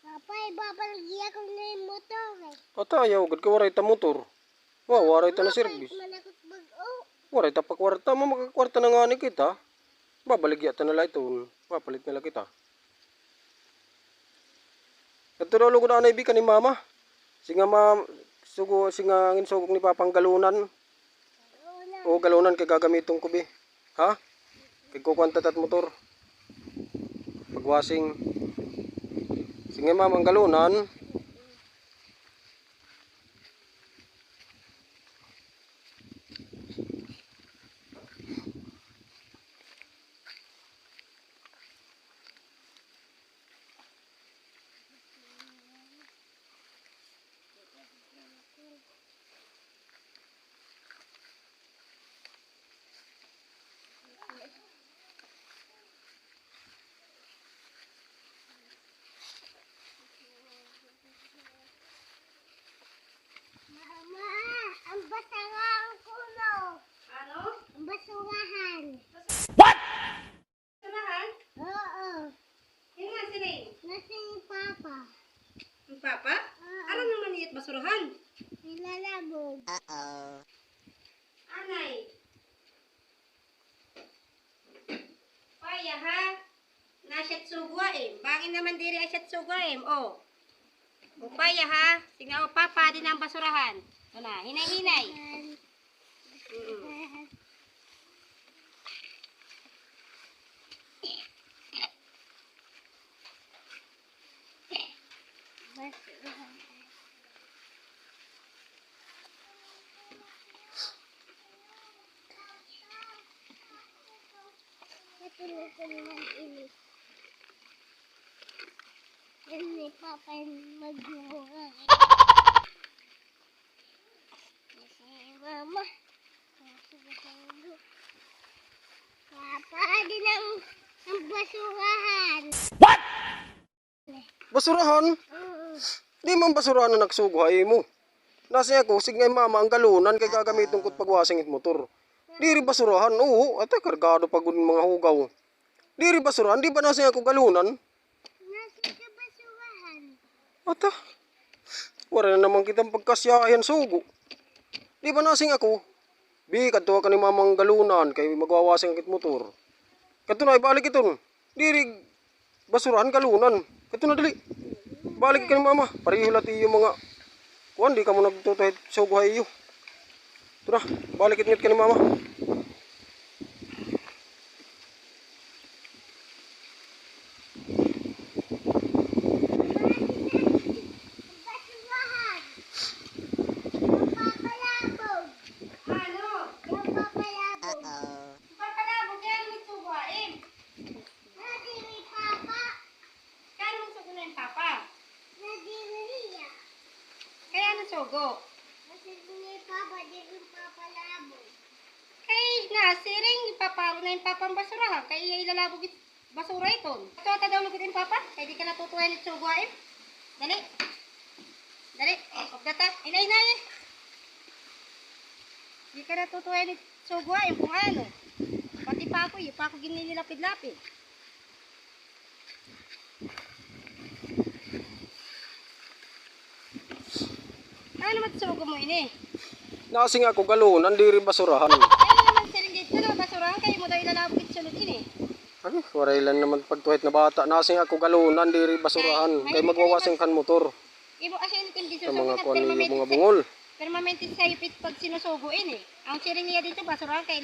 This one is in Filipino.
Papa, ibabalagi ako na yung motor. Atayaw, gud ka waray ta motor. Wa, waray ta na service. Manakot bag-o. Waray ta pa kwarta, makakwarta na nga ni kita. Babaligya ta na lang ito. Papalit na lang kita. Katulog ko na naibigan ni mama. Singa singa ngin sugok ni papang galunan. O galunan kay gagamiton ko bi. Ha? Kay kukwanta tat motor. Pagwasing. Singa mama ang galunan. Mama, ang basurahan kuno. Ano? Ang basurahan. Sanahan? Oo. Yan nga sila eh. Nasa yung papa. Ang papa? Aram naman iyat basurahan. Nilalabog. Anay. Paya ha? Nasyat sugwa eh. Bangin naman diri asyat sugwa eh. O. Upaya ha? Sige o papa din ang basurahan. Wala, hinay-hinay. Basurahan. Natulog ko ng ilis. Yan ni papa yung magmura. Nasa yung mama. Nasa basurahan. Papa din ang basurahan. Basurahan? Di man basurahan na nagsuguhay mo. Nasa ako, sige mama ang galunan kay gagamiton ko pagwasing it motor. Di rin basurahan, oo, ate kargado pagod mga hugaw. Di rin basurahan, di ba nasa ako galunan? Nasa sa basurahan. Ata, wala na naman kitang pagkasyahan sugo. Di ba nasing ako? Bi, kadto ka ni mamang galunan kay magwawasing kit motor. Kadto na ibalik iton. Di rin basurahan galunan. Kadto na dali. Balik ka ni mama. Pareho lati yung mga kuan, di ka mo nagtutuhit suguhay iyo. Ito na, balik it ka ni mama. Basurahan. Yung papalabog. Ano? Yung papalabog. Papalabog yan mo sugwain. Nadiri papa. Kano mo sugo ng papa? Nadiri niya. Kaya ano sugo? Nadiri papa. Diri papalabog. Kay nasiring ipaparo na yung papang basurahan. Kaya ilalabog it basura ito. Ito ata daw lugit yung papa. Kaya di ka natutuhan it sugwain. Dali. Dali. Pagdata. Inay-inay eh. Di ka natutuhan it sugwain kung ano. Pati pa ako eh. Pa ako ginilapid-lapid. Ano naman sugo mo ini? Nasing ako galunan, di rin basurahan. Kaya naman siring dito na basurahan. Kayo mo daw ilalabog it sulod ini. Ay, waray lang naman pagtuhit na bata. Nasing ako galunan, di rin basurahan. Kay magwawasing kan motor. Ibo kasi hindi Sa susugo mga at kuan niyo, mga bungol. permanente sa ipit pag sinusugo ini. Ang siring niya dito basurahan kay